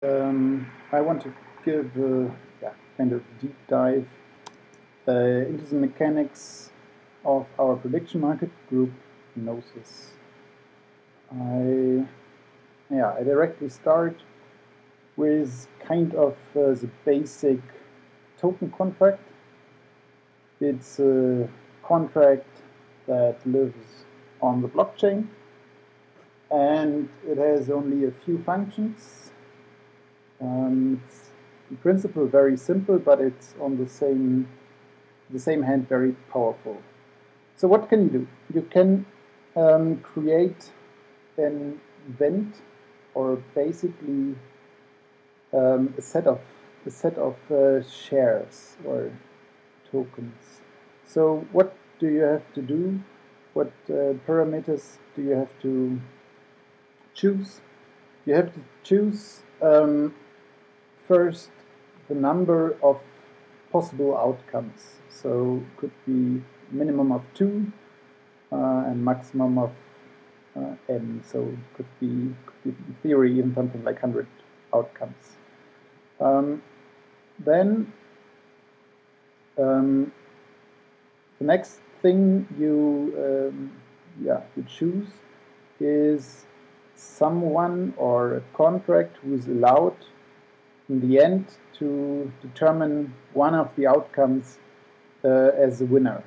I want to give a kind of deep dive into the mechanics of our prediction market group Gnosis. I directly start with kind of the basic token contract. It's a contract that lives on the blockchain, and it has only a few functions. It's in principle very simple, but it's on the same hand very powerful. So what can you do? You can create an event, or basically a set of shares or tokens. So what do you have to do? What parameters do you have to choose? You have to choose first the number of possible outcomes. So could be minimum of 2 and maximum of n. So could be in theory even something like 100 outcomes. Then the next thing you choose is someone or a contract who is allowed in the end to determine one of the outcomes as a winner.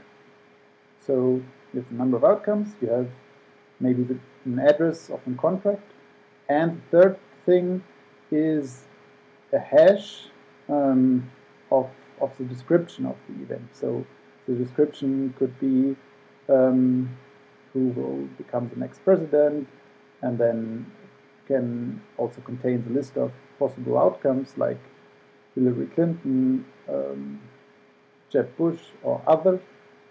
So you have a number of outcomes, you have maybe an address of a contract, and the third thing is a hash of the description of the event. So the description could be who will become the next president, and then can also contain the list of possible outcomes like Hillary Clinton, Jeb Bush, or other.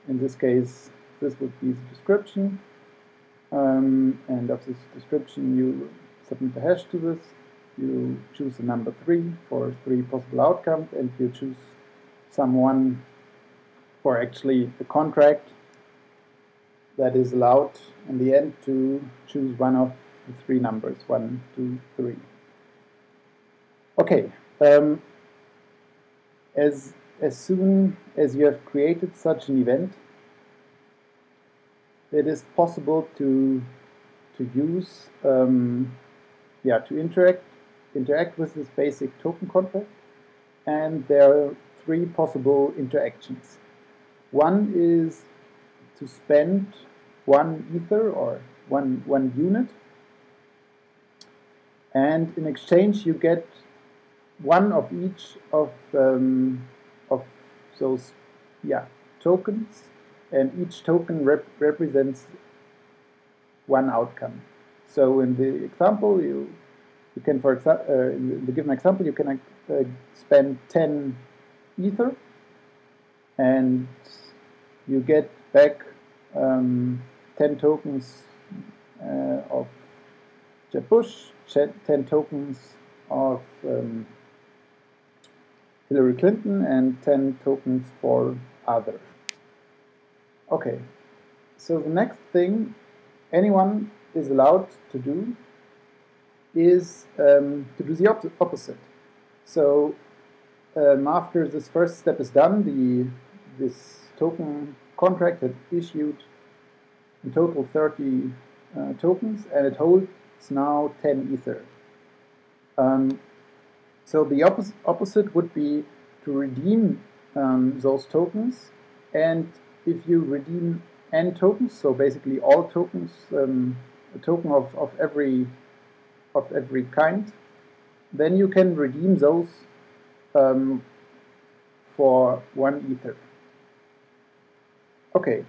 In this case, this would be the description, and of this description you submit a hash to this. You choose the number 3 for 3 possible outcomes, and you choose someone, or actually the contract that is allowed in the end to choose one of the 3 numbers, 1, 2, 3. Okay, as soon as you have created such an event, it is possible to use to interact with this basic token contract, and there are 3 possible interactions. One is to spend 1 ether or one unit, and in exchange you get one of each of those tokens, and each token represents 1 outcome. So in the example, you can, for example, in the given example, you can spend 10 ether, and you get back 10 tokens of Jeb Bush, 10 tokens of Hillary Clinton, and 10 tokens for other. Okay, so the next thing anyone is allowed to do is to do the opposite. So after this first step is done, this token contract had issued in total 30 tokens, and it holds now 10 ether. So the opposite would be to redeem those tokens, and if you redeem n tokens, so basically all tokens, a token of every kind, then you can redeem those for 1 ether. Okay,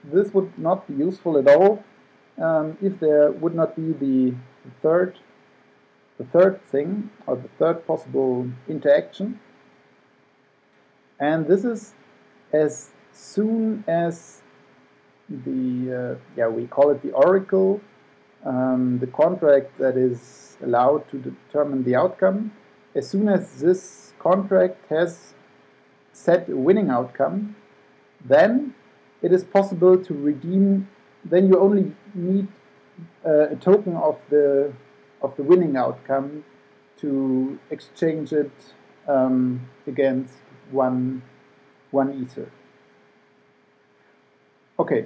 this would not be useful at all if there would not be the third thing, or the third possible interaction, and this is as soon as the we call it the oracle, the contract that is allowed to determine the outcome. As soon as this contract has set a winning outcome, then it is possible to redeem. Then you only need a token of the of the winning outcome to exchange it against one ether. Okay,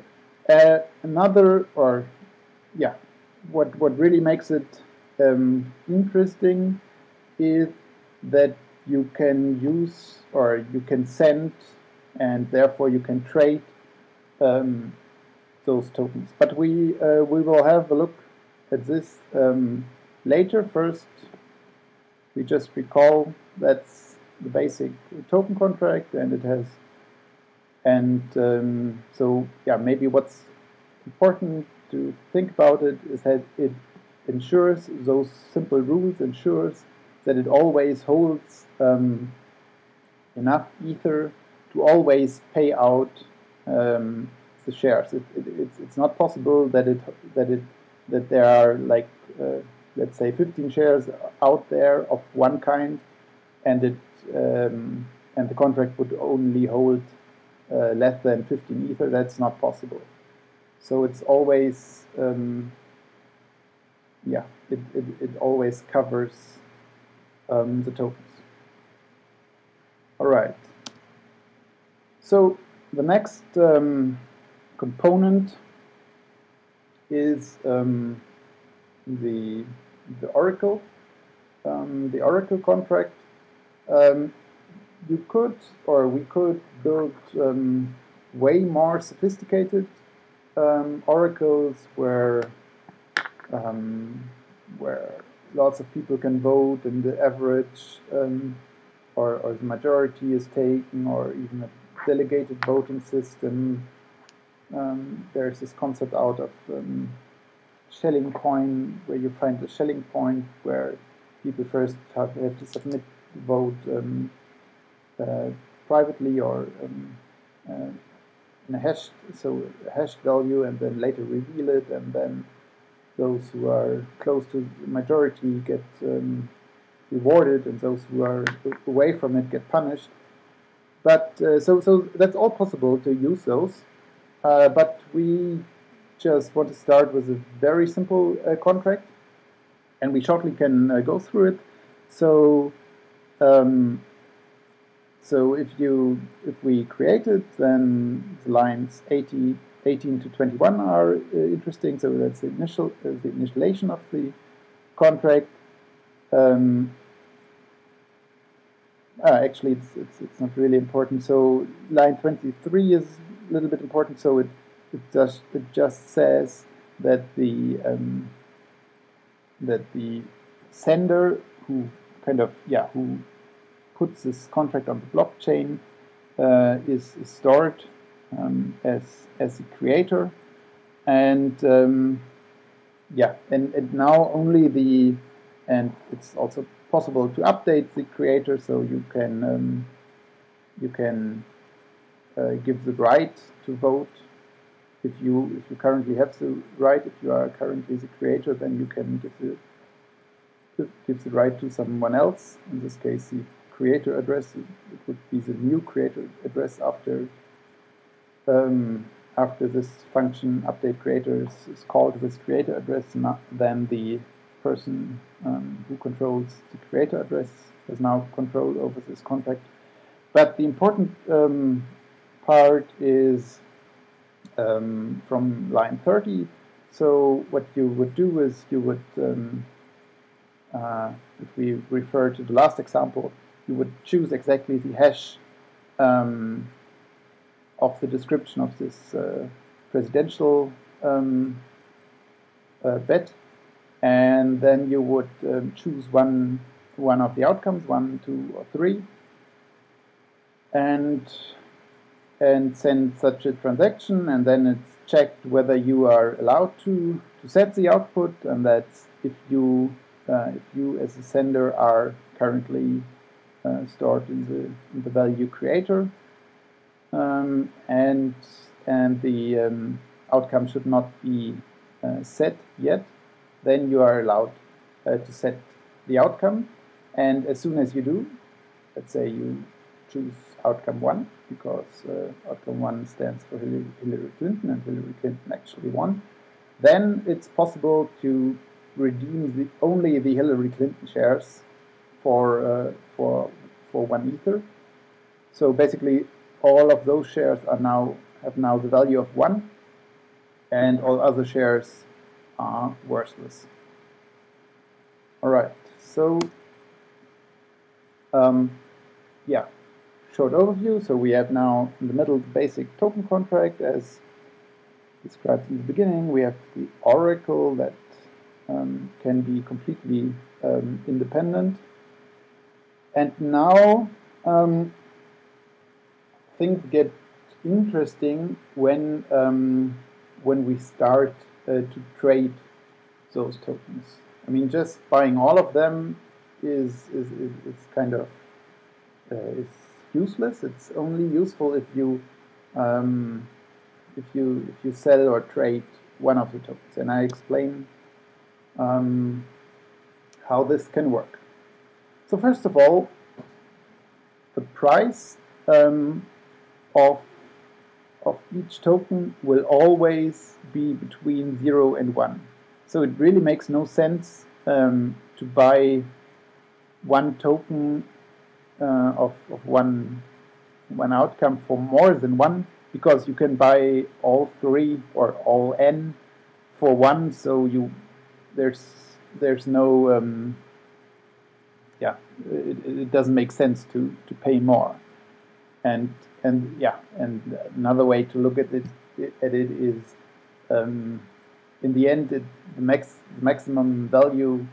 what really makes it interesting is that you can use, or you can send, and therefore you can trade those tokens. But we will have a look at this later. First, we just recall that's the basic token contract, and it has, and so yeah, maybe what's important to think about it is that it ensures, those simple rules ensures that it always holds enough ether to always pay out the shares. It's not possible that there are like let's say 15 shares out there of one kind, and the contract would only hold less than 15 ether. That's not possible. So it's always it always covers the tokens. All right. So the next component is the Oracle, the Oracle contract. You could, or we could, build way more sophisticated oracles where lots of people can vote, and the average or the majority is taken, or even a delegated voting system. There's this concept out of shelling coin, where you find the shelling point where people first have to submit the vote privately, or in a hashed value, and then later reveal it, and then those who are close to the majority get rewarded, and those who are away from it get punished. But so that's all possible to use those, but we just want to start with a very simple contract, and we shortly can go through it. So so if we create it, then the lines 18 to 21 are interesting. So that's the initialization of the contract. Actually, it's not really important. So line 23 is a little bit important. So it just says that the sender who puts this contract on the blockchain is stored as the creator, and and now only and it's also possible to update the creator, so you can give the right to vote. If you currently have the right, if you are currently the creator, then you can give the right to someone else. In this case, the creator address. It would be the new creator address after this function update creator is called with creator address. Then the person who controls the creator address has now control over this contract. But the important part is from line 30. So what you would do is you would, if we refer to the last example, you would choose exactly the hash of the description of this presidential bet, and then you would choose one of the outcomes, 1, 2, or 3, and send such a transaction, and then it's checked whether you are allowed to set the output, and that's if you as a sender are currently stored in the value creator, and the outcome should not be set yet. Then you are allowed to set the outcome, and as soon as you do, let's say you choose outcome 1, because outcome 1 stands for Hillary Clinton, and Hillary Clinton actually won, then it's possible to redeem only the Hillary Clinton shares for 1 Ether. So basically, all of those shares have now the value of 1, and all other shares are worthless. All right. So yeah, short overview. So we have now in the middle the basic token contract as described in the beginning. We have the oracle that can be completely independent. And now things get interesting when we start to trade those tokens. I mean, just buying all of them is kind of is useless. It's only useful if you sell or trade one of the tokens, and I explain how this can work. So first of all, the price of each token will always be between 0 and 1. So it really makes no sense to buy one token of one outcome for more than 1, because you can buy all 3 or all n for 1. So there's no it doesn't make sense to pay more. And another way to look at it is in the end the maximum value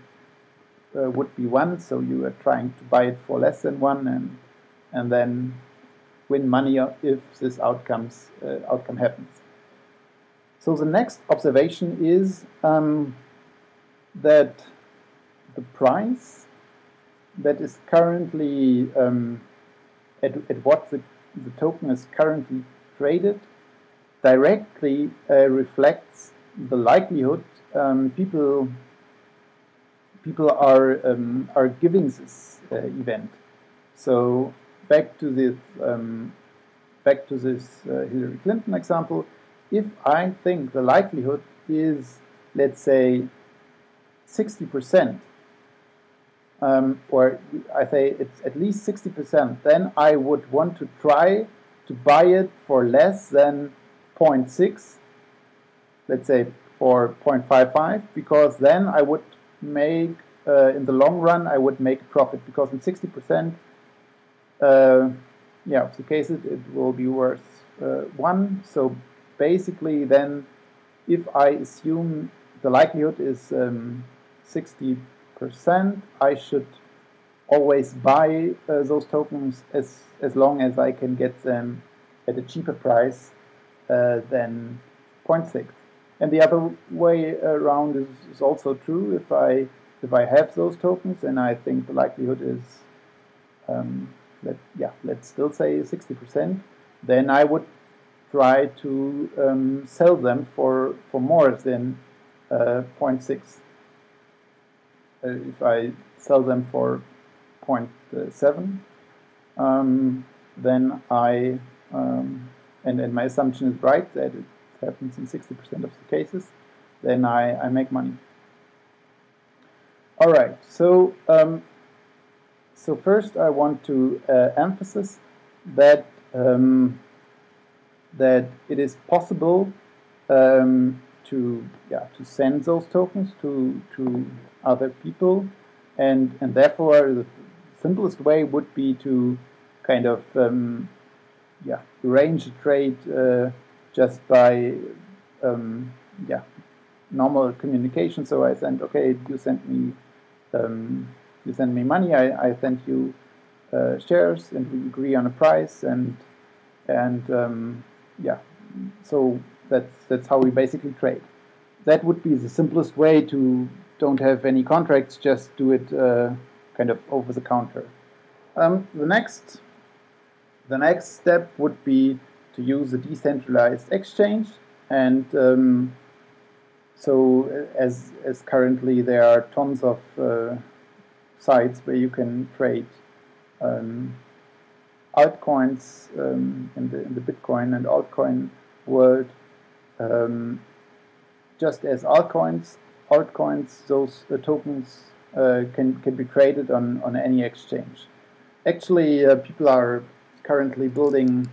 would be 1, so you are trying to buy it for less than 1 and then win money if this outcome happens. So the next observation is that the price that is currently at what the token is currently traded directly reflects the likelihood people are giving this event. So back to this Hillary Clinton example, if I think the likelihood is, let's say, 60%, or I say it's at least 60%, then I would want to try to buy it for less than 0.6, let's say for 0.55, because then I would make, in the long run, I would make a profit, because in 60%, of the cases, it will be worth 1. So basically then, if I assume the likelihood is 60%, I should always buy those tokens as long as I can get them at a cheaper price than 0.6. And the other way around is also true. If I have those tokens and I think the likelihood is let's still say 60%, then I would try to sell them for more than 0.6. If I sell them for 0.7, then I and my assumption is right that it happens in 60% of the cases, then I make money. All right, so so first I want to emphasize that that it is possible to send those tokens to other people, and therefore the simplest way would be to kind of arrange a trade just by normal communication. So I send, okay, you send me money, I send you shares, and we agree on a price, and so that's how we basically trade. That would be the simplest way to don't have any contracts, just do it kind of over the counter. The next step would be to use a decentralized exchange, and so as currently there are tons of sites where you can trade altcoins in the Bitcoin and altcoin world. Just as altcoins, altcoins, those tokens can be traded on any exchange. Actually, people are currently building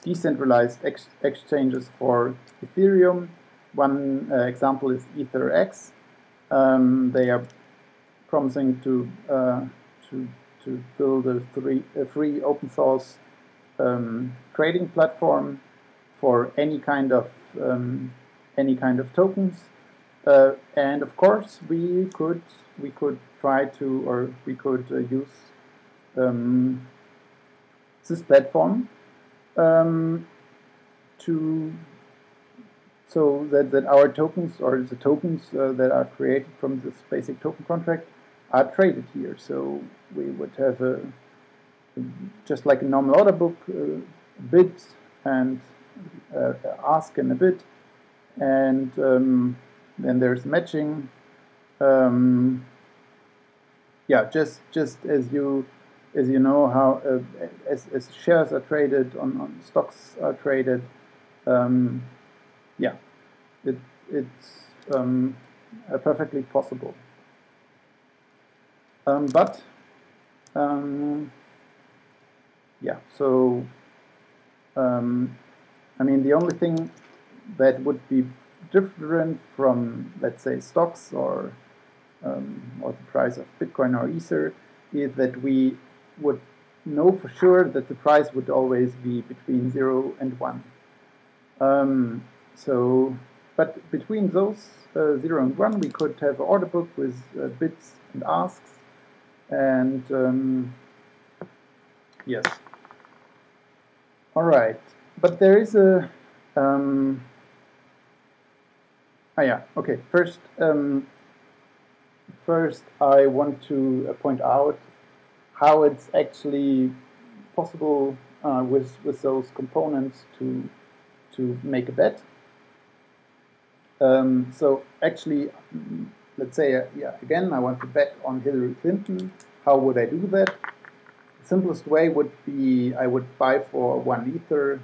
decentralized exchanges for Ethereum. One example is EtherX. They are promising to build a free open source trading platform for any kind of tokens. And of course, we could try to, or we could use this platform so that our tokens, or the tokens that are created from this basic token contract, are traded here. So we would have just like a normal order book, bid and ask and a bid, and then there's matching. Yeah, just as you know how as shares are traded, on stocks are traded. Yeah, it's perfectly possible. But yeah, so I mean, the only thing that would be different from, let's say, stocks or the price of Bitcoin or Ether is that we would know for sure that the price would always be between 0 and 1. But between those 0 and 1, we could have an order book with bids and asks, and yes. All right, but there is a yeah, okay. First, I want to point out how it's actually possible with those components to make a bet. So actually, let's say, yeah, again, I want to bet on Hillary Clinton. How would I do that? The simplest way would be I would buy for 1 Ether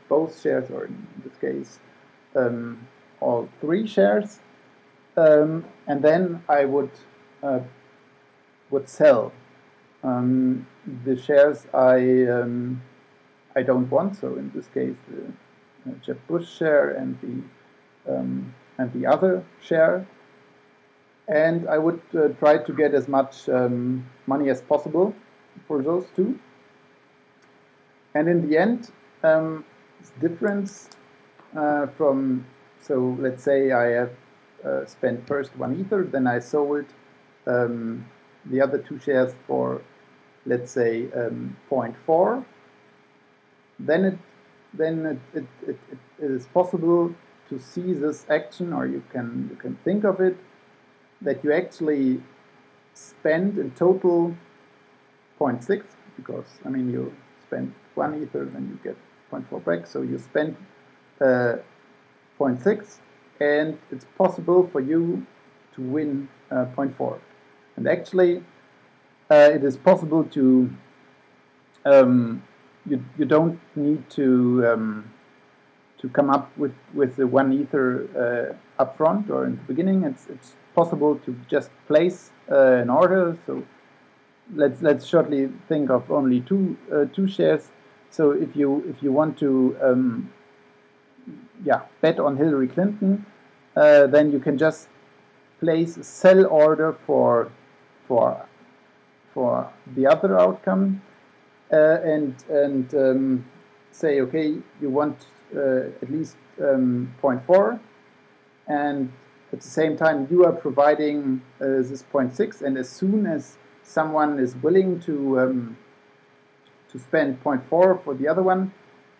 both shares, or in this case, all 3 shares, and then I would sell the shares I don't want. So in this case, the Jeb Bush share and the other share, and I would try to get as much money as possible for those 2. And in the end, this difference from, so let's say I have spent first 1 Ether, then I sold the other 2 shares for, let's say, 0.4. Then it is possible to see this action, or you can think of it, that you actually spend in total 0.6, because I mean you spend 1 Ether, then you get 0.4 back, so you spend 0.6, and it's possible for you to win 0.4. And actually, it is possible to you don't need to come up with the 1 Ether up front or in the beginning. It's possible to just place an order. So let's shortly think of only two shares. So if you want to bet on Hillary Clinton, then you can just place a sell order for the other outcome, and say, okay, you want at least 0.4, and at the same time you are providing this 0.6, and as soon as someone is willing to spend 0.4 for the other one,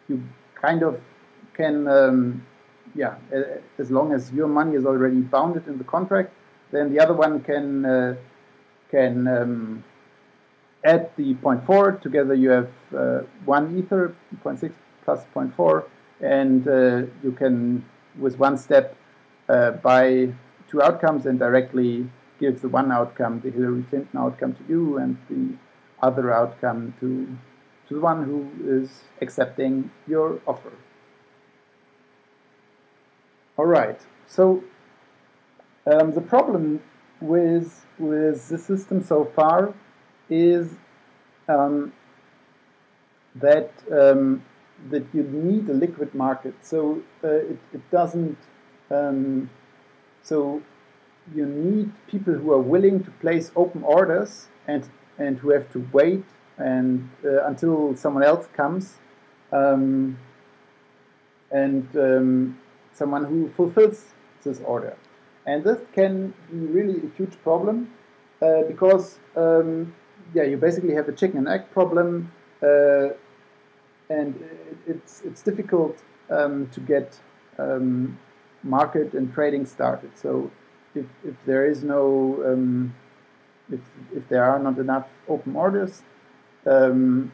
you kind of can as long as your money is already bounded in the contract, then the other one can add the 0.4. Together you have 1 Ether, 0.6 plus 0.4, and you can, with one step, buy 2 outcomes and directly give the one outcome, the Hillary Clinton outcome, to you, and the other outcome to the one who is accepting your offer. All right. So the problem with the system so far is um, that you need a liquid market. So it doesn't. Um, so you need people who are willing to place open orders and who have to wait and until someone else comes, um, and someone who fulfills this order. And this can be really a huge problem because yeah, you basically have a chicken and egg problem, and it's difficult to get market and trading started. So if there is no if there are not enough open orders, um,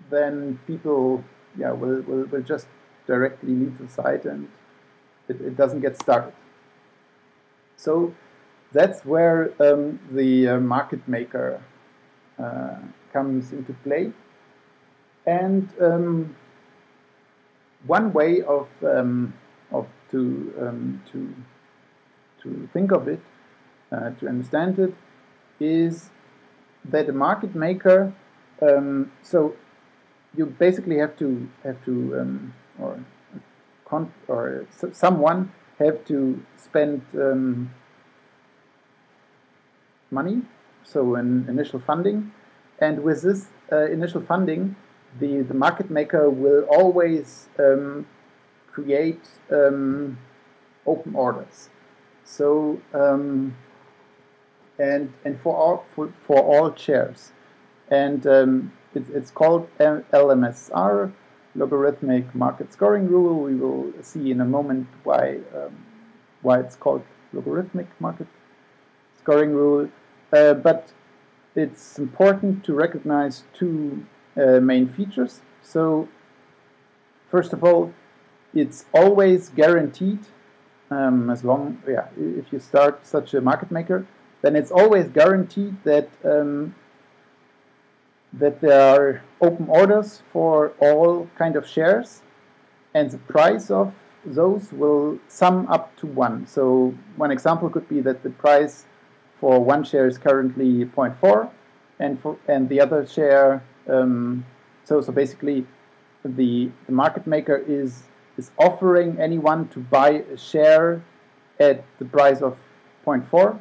then people will just directly leave the site and it doesn't get started. So that's where the market maker comes into play. And one way of to think of it, to understand it, is that a market maker. So you basically have to or someone have to spend money, so an initial funding, and with this initial funding, the market maker will always create open orders. So and for all shares, and it's called LMSR, logarithmic market scoring rule. We will see in a moment why it's called logarithmic market scoring rule. But it's important to recognize two main features. So first of all, it's always guaranteed, as long, if you start such a market maker, then it's always guaranteed that that there are open orders for all kind of shares, and the price of those will sum up to 1. So one example could be that the price for one share is currently 0.4, and the other share. So basically, the market maker is offering anyone to buy a share at the price of 0.4,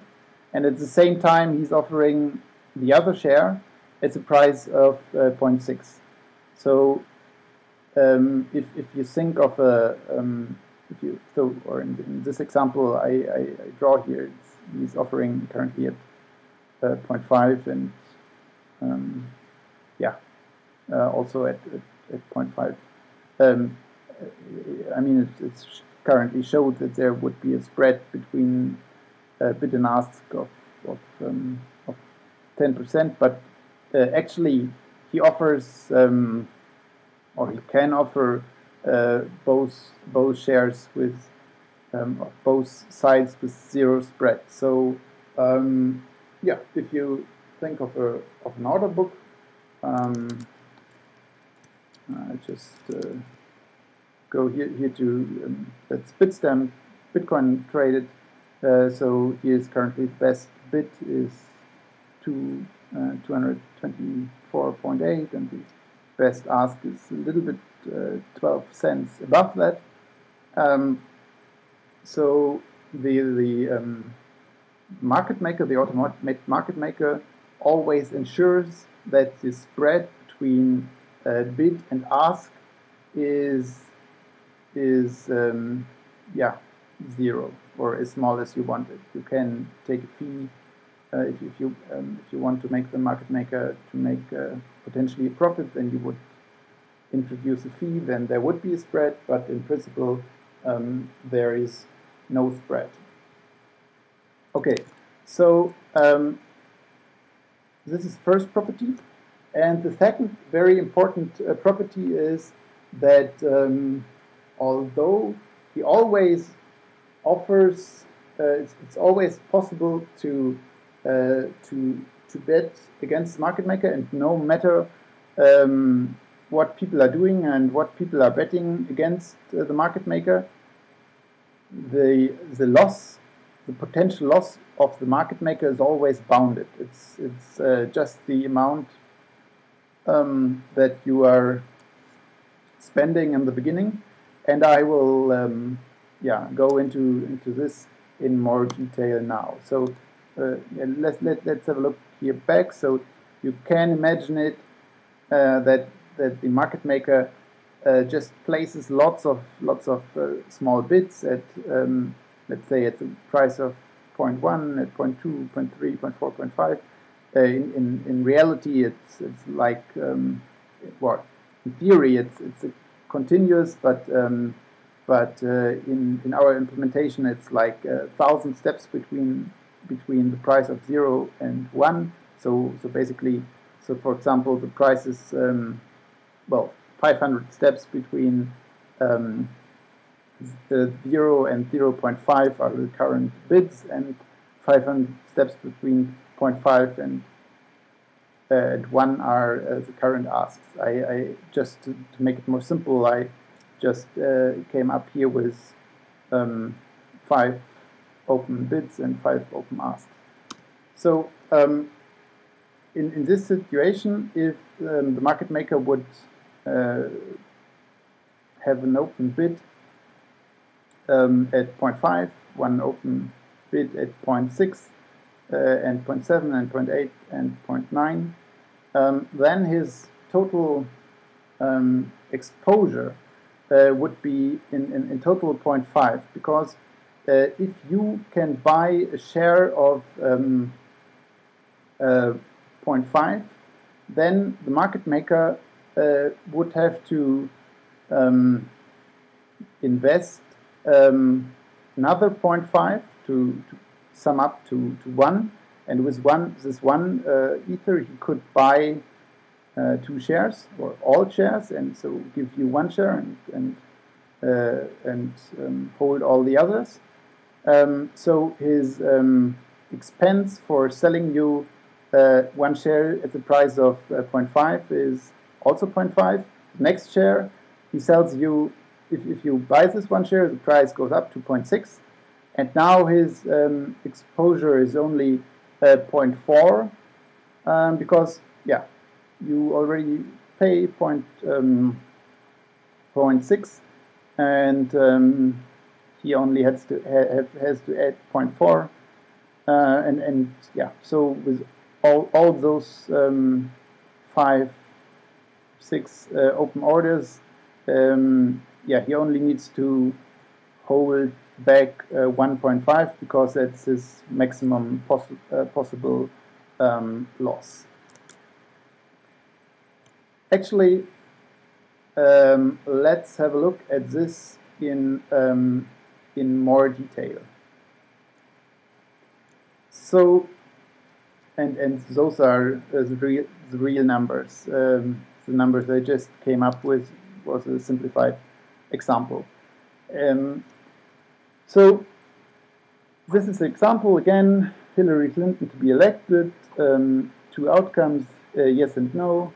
and at the same time he's offering the other share at the price of 0.6. So if you think of a or in this example I draw here, he's offering currently at 0.5 and also at 0.5. I mean, it's currently showed that there would be a spread between bid and ask of 10%, but actually he offers or he can offer both shares with both sides with zero spread. So if you think of an order book, I just go here to that's Bitstamp Bitcoin traded. So here's currently the best bid is 224.8, and the best ask is a little bit 12 cents above that. So the market maker, the automated market maker, always ensures that the spread between bid and ask is zero, or as small as you want it. You can take a fee if you want to make the market maker to make potentially a profit, then you would introduce a fee. Then there would be a spread, but in principle there is no spread. Okay, so this is first property, and the second very important property is that although he always offers, it's always possible to bet against the market maker, and no matter what people are doing and what people are betting against the market maker, the loss, the potential loss of the market maker is always bounded. It's just the amount that you are spending in the beginning, and I will go into this in more detail now. So let's have a look here back. So you can imagine it that the market maker just places lots of small bits at let's say at the price of 0.1, at 0.2, 0.3, 0.4, 0.5. In reality, it's like well, in theory it's a continuous, but in our implementation it's like 1,000 steps between the price of 0 and 1. So basically, so for example, the price is well, 500 steps between 0 and 0.5 are the current bids, and 500 steps between 0.5 and 1 are the current asks. I just to make it more simple, I just came up here with 5 open bids and 5 open asks. So in this situation, if the market maker would have an open bid at 0.5, one open bid at 0.6, and 0.7 and 0.8 and 0.9, then his total exposure would be in total 0.5, because if you can buy a share of 0.5, then the market maker would have to invest another 0.5 to sum up to 1, and with this one ether he could buy 2 shares or all shares, and so give you 1 share and hold all the others. So his expense for selling you 1 share at the price of 0.5 is also 0.5. Next share he sells you, if you buy this 1 share, the price goes up to 0.6, and now his exposure is only 0.4, because you already pay 0.6, and he only has to add 0.4, and so with all those 5, 6 open orders, he only needs to hold back 1.5, because that's his maximum possible loss. Actually, let's have a look at this in more detail. So, and those are the real numbers. The numbers I just came up with was a simplified example. So this is an example again. Hillary Clinton to be elected. 2 outcomes: yes and no.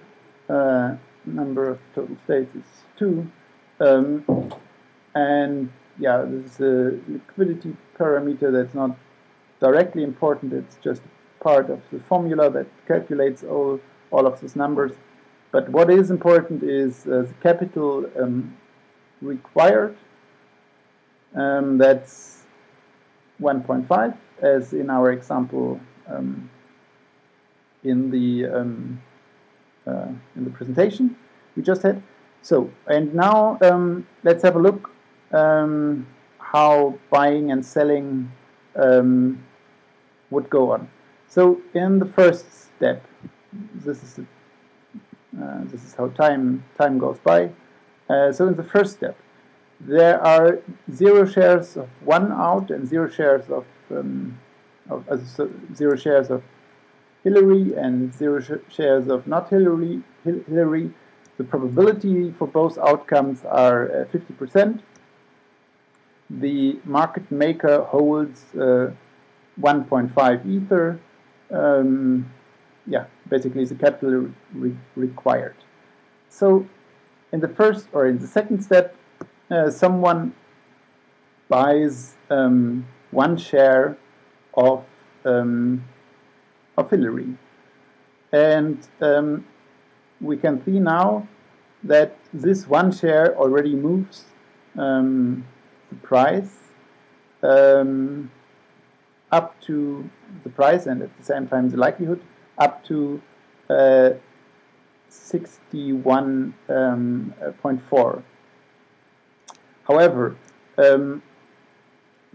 Number of total states is 2, and this is a liquidity parameter that's not directly important. It's just part of the formula that calculates all of these numbers. But what is important is the capital required. That's 1.5, as in our example in the presentation we just had. So, and now let's have a look how buying and selling would go on. So, in the first step, this is how time goes by. So, in the first step, there are 0 shares of 1 out and 0 shares of 0 shares of Hillary and 0 shares of not Hillary. The probability for both outcomes are 50%. The market maker holds 1.5 ether. Basically the capital required. So in the first or in the second step, someone buys 1 share of Hillary. And we can see now that this 1 share already moves the price up to the price, and at the same time the likelihood, up to 61.4. However,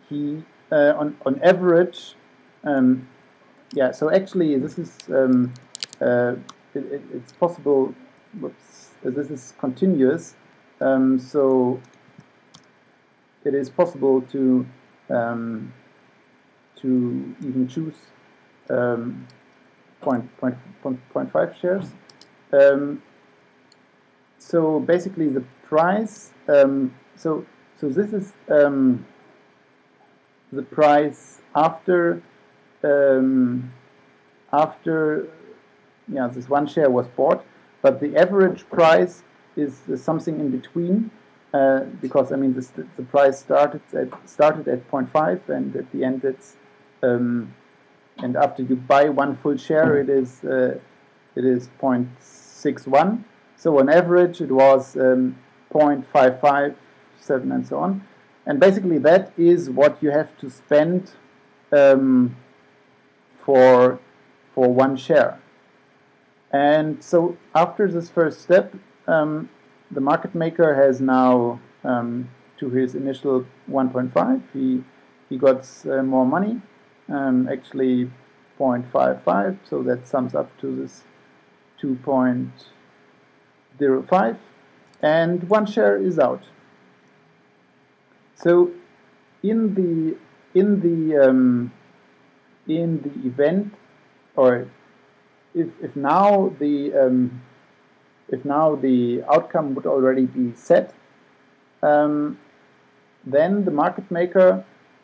he on average, yeah. So actually, this is it's possible. Whoops, this is continuous. So it is possible to even choose 0.5 shares. So basically, the price. So this is the price after this 1 share was bought, but the average price is something in between, because I mean the price started at 0.5, and at the end it's and after you buy 1 full share it is 0.61. So on average it was 0.557 and so on. And basically that is what you have to spend for 1 share. And so after this first step, the market maker has now, to his initial 1.5, he got more money, actually 0.55, so that sums up to this 2.05, and 1 share is out. So in the event, or if now the outcome would already be set, then the market maker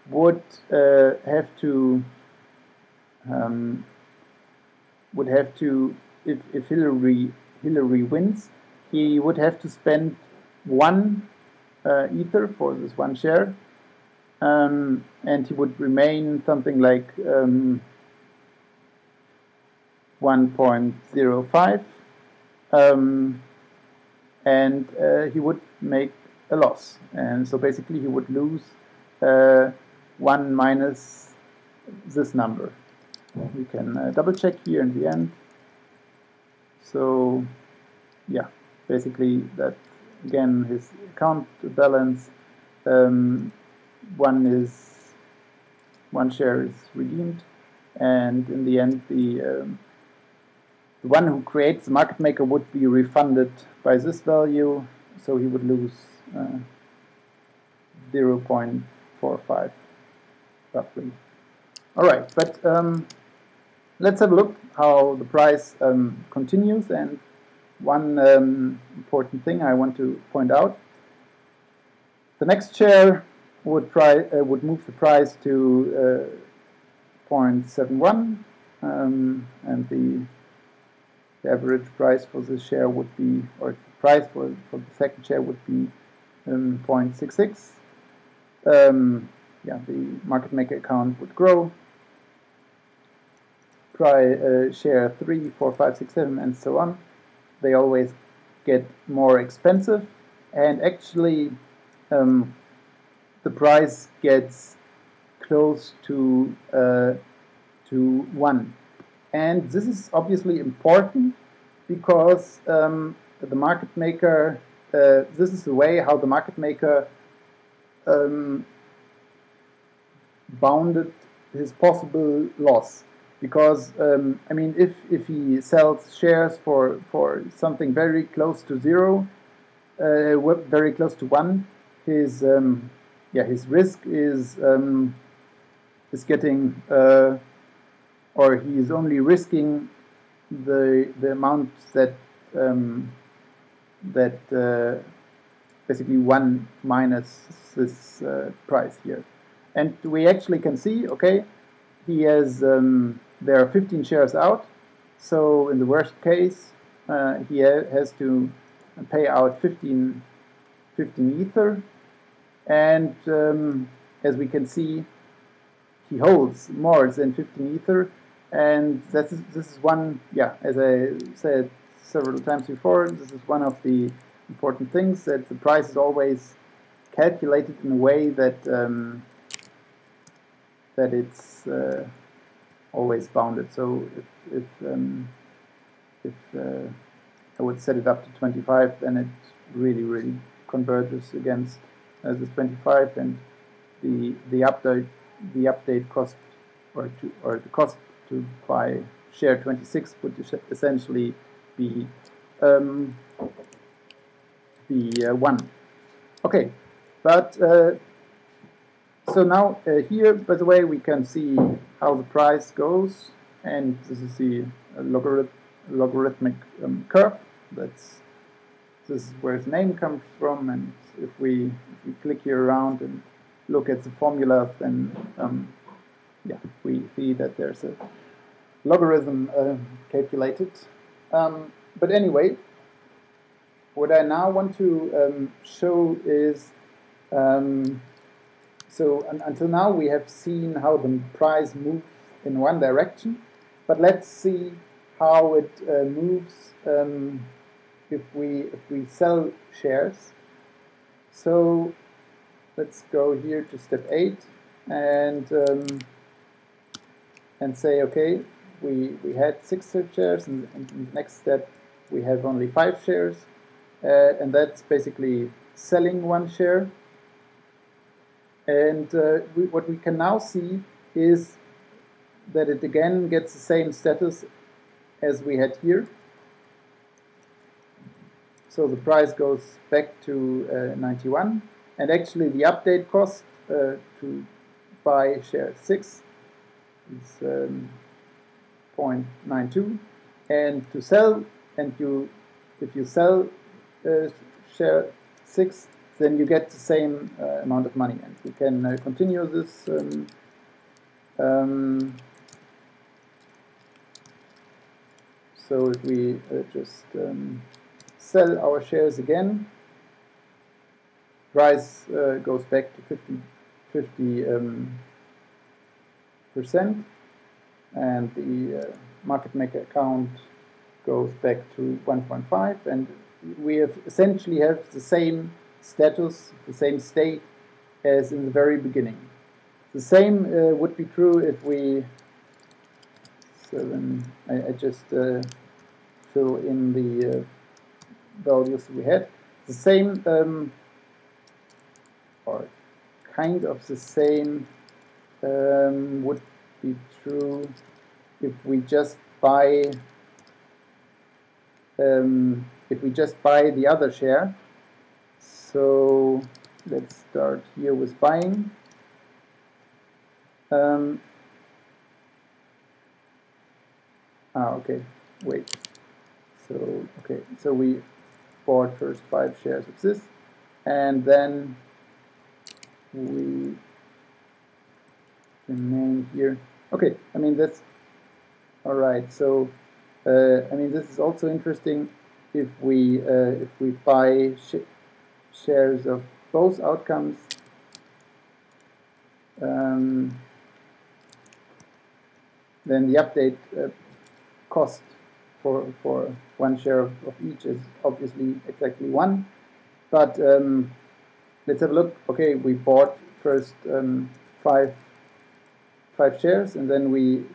would have to if Hillary wins, he would have to spend 1 ether for this 1 share, and he would remain something like 1.05, and he would make a loss, and so basically he would lose 1 minus this number. We can double check here in the end. So yeah, basically that, again, his account balance, 1 share is redeemed, and in the end the one who creates the market maker would be refunded by this value, so he would lose 0.45 roughly. All right, but let's have a look how the price continues. And one important thing I want to point out: the next share would move the price to 0.71, and the average price for this share would be, or the price for the second share would be 0.66. Yeah, the market maker account would grow. Share 3, 4, 5, 6, 7, and so on. They always get more expensive, and actually the price gets close to 1. And this is obviously important because the market maker, this is the way how the market maker bounded his possible loss. Because I mean, if he sells shares for something very close to 0, very close to 1, his his risk is getting, or he is only risking the amount that basically 1 minus this price here. And we actually can see, okay, he has there are 15 shares out, so in the worst case he has to pay out 15 ether, and as we can see, he holds more than 15 ether, and this is one, yeah, as I said several times before, this is one of the important things, that the price is always calculated in a way that that it's always bounded. So if I would set it up to 25, then it really converges against this 25, and the update cost, or the cost to buy share 26 would essentially be 1. Okay, but so now here, by the way, we can see how the price goes, and this is the logarithmic curve. This is where its name comes from, and if we click here around and look at the formula, then yeah, we see that there's a logarithm calculated. But anyway, what I now want to show is, so until now we have seen how the price moves in one direction, but let's see how it moves if we sell shares. So let's go here to step 8 and say, okay, we had 6 shares, and in the next step we have only 5 shares, and that's basically selling 1 share. And what we can now see is that it again gets the same status as we had here. So the price goes back to 91, and actually the update cost to buy share 6 is 0.92, and to sell, and if you sell share 6, then you get the same amount of money, and we can continue this. So if we just sell our shares again, price goes back to 50%, and the market maker account goes back to 1.5, and we essentially have the same status, the same state as in the very beginning. The same would be true if we, so then I just fill in the values we had. The same, or kind of the same, would be true if we just buy the other share. So let's start here with buying. Okay, wait. So okay, so we bought first 5 shares of this, and then we remain here. Okay, I mean that's all right. So I mean this is also interesting. If we buy shares of both outcomes, then the update cost for 1 share of each is obviously exactly 1. But let's have a look. Okay, we bought first 5 shares, and then we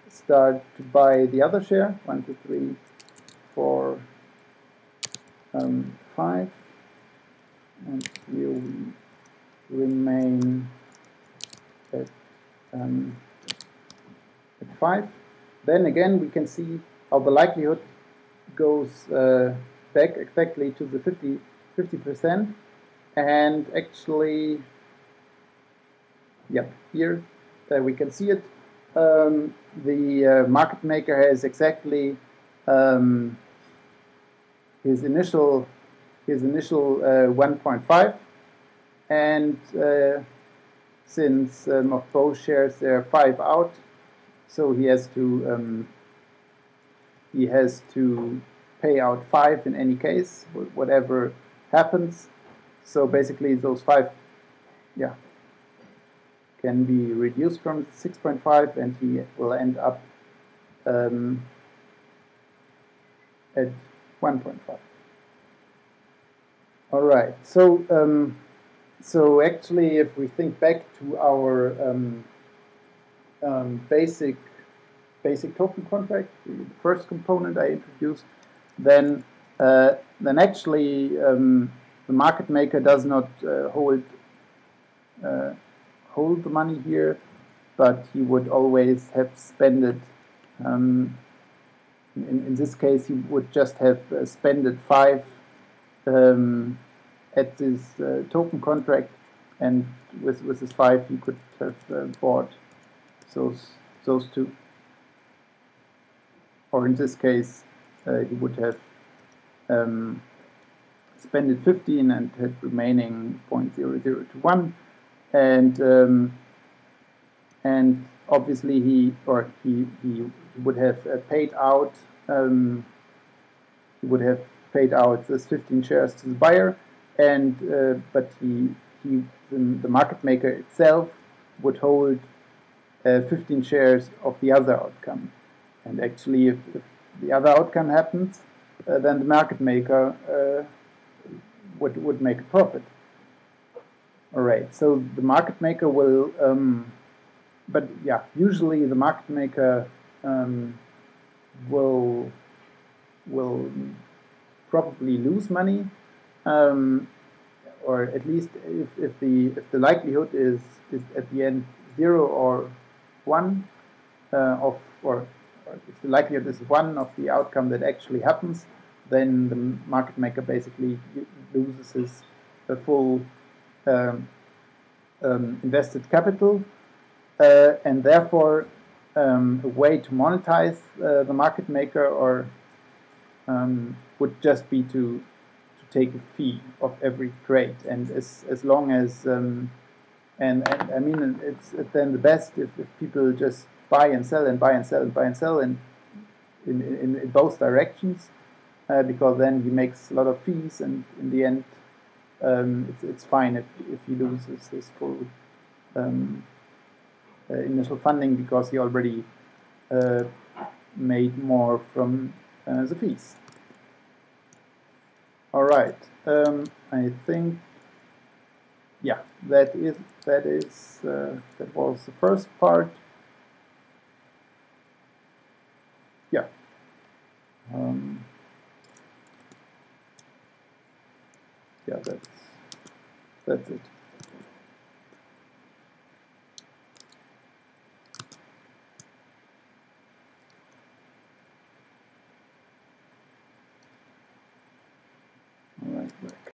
start to buy the other share. 1, 2, 3, 4, 5, and here we remain at 5. Then again we can see how the likelihood goes back exactly to the 50%, and actually, yep, here we can see it. The market maker has exactly his initial 1.5, and since of both shares there are 5 out, so he has to pay out 5 in any case, whatever happens. So basically those 5 yeah, can be reduced from 6.5, and he will end up at 1.5. All right. So actually, if we think back to our basic token contract, the first component I introduced, then actually the market maker does not hold the money here, but he would always have spent it. In this case, he would just have spent it 5 at this token contract, and with this 5 he could have bought those 2. Or in this case, he would have spent it 15 and had remaining 0.0021, and obviously he would have paid out this 15 shares to the buyer, and but the market maker itself would hold 15 shares of the other outcome. And actually, if the other outcome happens, then the market maker would make a profit. All right, so the market maker will, but yeah, usually the market maker will probably lose money, or at least if the likelihood is at the end 0 or 1 or if the likelihood is 1 of the outcome that actually happens, then the market maker basically loses his full invested capital, and therefore a way to monetize the market maker or would just be to take a fee of every trade, and as long as and I mean it's then the best if people just buy and sell and buy and sell and buy and sell in both directions, because then he makes a lot of fees, and in the end it's fine if he loses his full initial funding, because he already made more from the fees. All right, I think, yeah, that was the first part. Yeah. Yeah, that's it. All right.